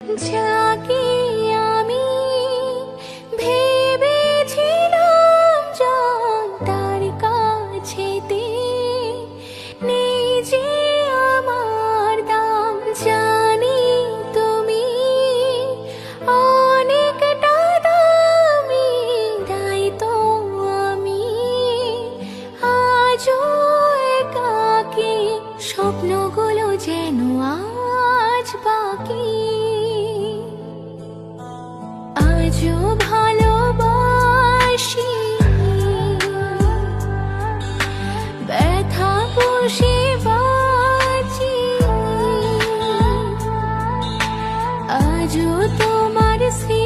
যাকে আমি ভেবেছিলাম জান, তার কাছেতে নেই যে আমার দাম। জানি তুমি অনেকটা দামি, তাই তো আমি আজও একাকী। স্বপ্নগুলো যেন আজ বাকি, আজও ভালোবাসি। ব্যথা বসে বাঁচি, আজও তোমার স্মৃতি